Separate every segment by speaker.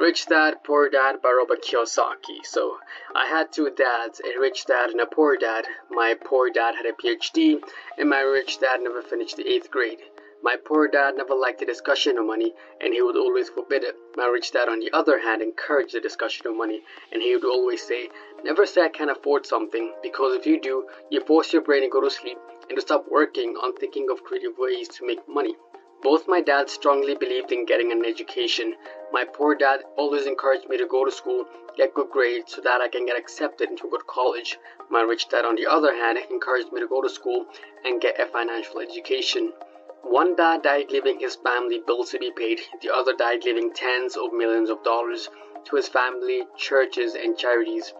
Speaker 1: Rich Dad, Poor Dad by Robert Kiyosaki. So, I had two dads, a rich dad and a poor dad. My poor dad had a PhD, and my rich dad never finished the 8th grade. My poor dad never liked the discussion of money, and he would always forbid it. My rich dad, on the other hand, encouraged the discussion of money, and he would always say, never say I can't afford something, because if you do, you force your brain to go to sleep and to stop working on thinking of creative ways to make money. Both my dads strongly believed in getting an education. My poor dad always encouraged me to go to school, get good grades so that I can get accepted into a good college. My rich dad, on the other hand, encouraged me to go to school and get a financial education. One dad died leaving his family bills to be paid. The other died leaving tens of millions of dollars to his family, churches, and charities.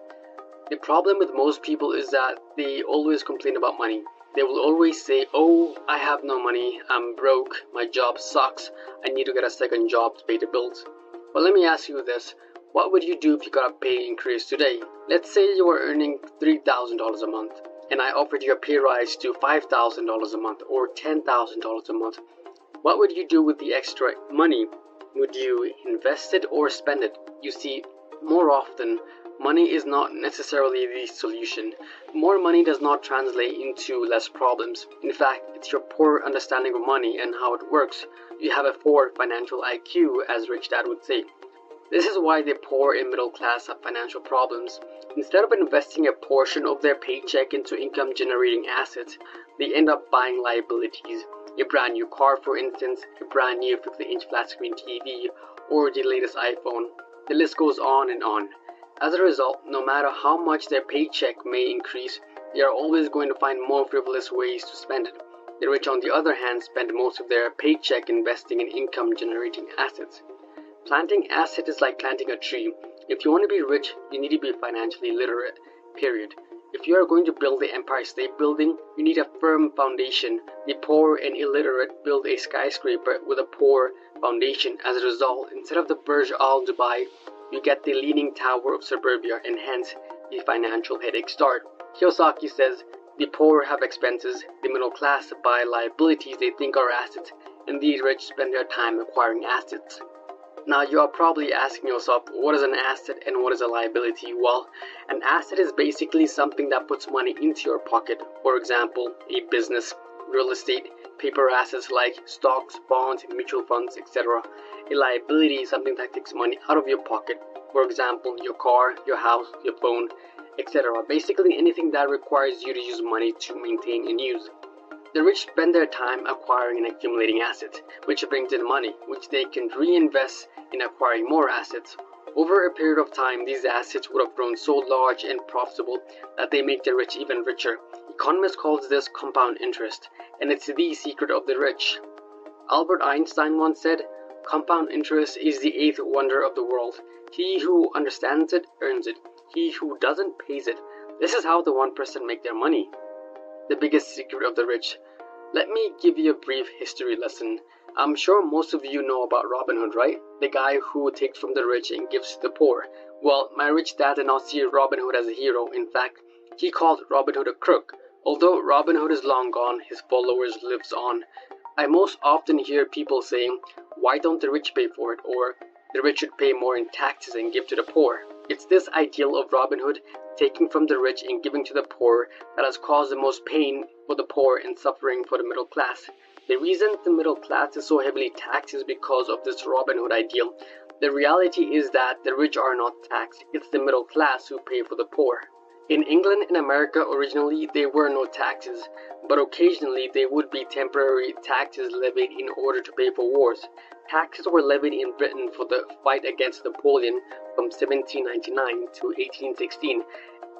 Speaker 1: The problem with most people is that they always complain about money. They will always say, oh, I have no money, I'm broke, my job sucks, I need to get a second job to pay the bills. But let me ask you this, what would you do if you got a pay increase today? Let's say you were earning $3,000 a month, and I offered you a pay rise to $5,000 a month or $10,000 a month. What would you do with the extra money? Would you invest it or spend it? You see, more often, money is not necessarily the solution. More money does not translate into less problems. In fact, it's your poor understanding of money and how it works. You have a poor financial IQ, as Rich Dad would say. This is why the poor and middle class have financial problems. Instead of investing a portion of their paycheck into income-generating assets, they end up buying liabilities. A brand new car, for instance, a brand new 50-inch flat-screen TV, or the latest iPhone. The list goes on and on. As a result, no matter how much their paycheck may increase, they are always going to find more frivolous ways to spend it. The rich, on the other hand, spend most of their paycheck investing in income-generating assets. Planting assets is like planting a tree. If you want to be rich, you need to be financially literate, period. If you are going to build the Empire State Building, you need a firm foundation. The poor and illiterate build a skyscraper with a poor foundation. As a result, instead of the Burj Al Dubai, you get the Leaning Tower of Suburbia, and hence the financial headaches start. Kiyosaki says, the poor have expenses, the middle class buy liabilities they think are assets, and the rich spend their time acquiring assets. Now you are probably asking yourself, what is an asset and what is a liability? Well, an asset is basically something that puts money into your pocket. For example, a business, real estate, paper assets like stocks, bonds, mutual funds, etc. A liability is something that takes money out of your pocket. For example, your car, your house, your phone, etc. Basically anything that requires you to use money to maintain and use. The rich spend their time acquiring and accumulating assets, which brings in money, which they can reinvest in acquiring more assets. Over a period of time, these assets would have grown so large and profitable that they make the rich even richer. Economists call this compound interest, and it's the secret of the rich. Albert Einstein once said, compound interest is the 8th wonder of the world. He who understands it earns it. He who doesn't pays it. This is how the 1% make their money. The biggest secret of the rich. Let me give you a brief history lesson. I'm sure most of you know about Robin Hood, right? The guy who takes from the rich and gives to the poor. Well, my rich dad did not see Robin Hood as a hero. In fact, he called Robin Hood a crook. Although Robin Hood is long gone, his followers lives on. I most often hear people saying, why don't the rich pay for it? Or the rich should pay more in taxes and give to the poor. It's this ideal of Robin Hood, taking from the rich and giving to the poor, that has caused the most pain for the poor and suffering for the middle class. The reason the middle class is so heavily taxed is because of this Robin Hood ideal. The reality is that the rich are not taxed, it's the middle class who pay for the poor. In England and America originally there were no taxes, but occasionally there would be temporary taxes levied in order to pay for wars. Taxes were levied in Britain for the fight against Napoleon from 1799 to 1816,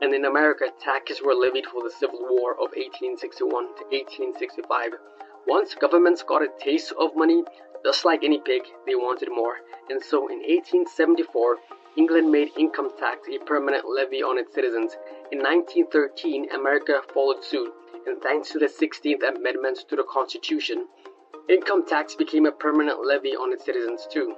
Speaker 1: and in America taxes were levied for the Civil War of 1861 to 1865. Once governments got a taste of money, just like any pig, they wanted more, and so in 1874, England made income tax a permanent levy on its citizens. In 1913, America followed suit, and thanks to the 16th Amendment to the Constitution, income tax became a permanent levy on its citizens too.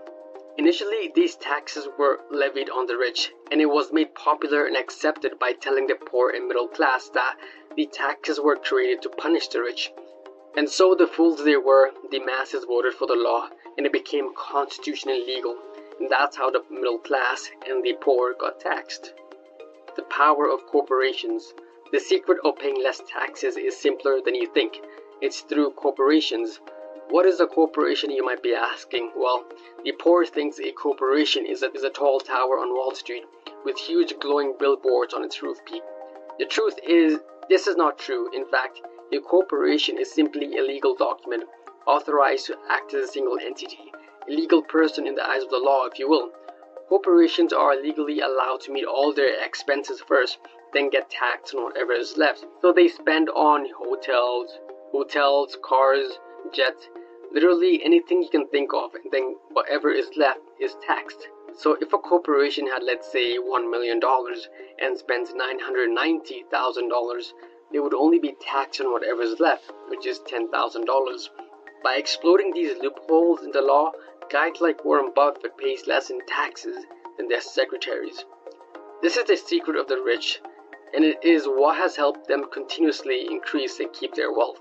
Speaker 1: Initially, these taxes were levied on the rich, and it was made popular and accepted by telling the poor and middle class that the taxes were created to punish the rich. And so the fools they were, the masses voted for the law, and it became constitutionally legal. and that's how the middle class and the poor got taxed. The power of corporations. The secret of paying less taxes is simpler than you think. It's through corporations. What is a corporation, you might be asking? Well, the poor thinks a corporation is a tall tower on Wall Street with huge glowing billboards on its roof peak. The truth is, this is not true. In fact, a corporation is simply a legal document authorized to act as a single entity, a legal person in the eyes of the law, if you will. Corporations are legally allowed to meet all their expenses first, then get taxed on whatever is left. So they spend on hotels, cars, jets, literally anything you can think of, and then whatever is left is taxed. So if a corporation had, let's say, $1 million and spends $990,000, they would only be taxed on whatever is left, which is $10,000. By exploiting these loopholes in the law, guys like Warren Buffett pays less in taxes than their secretaries. This is the secret of the rich, and it is what has helped them continuously increase and keep their wealth.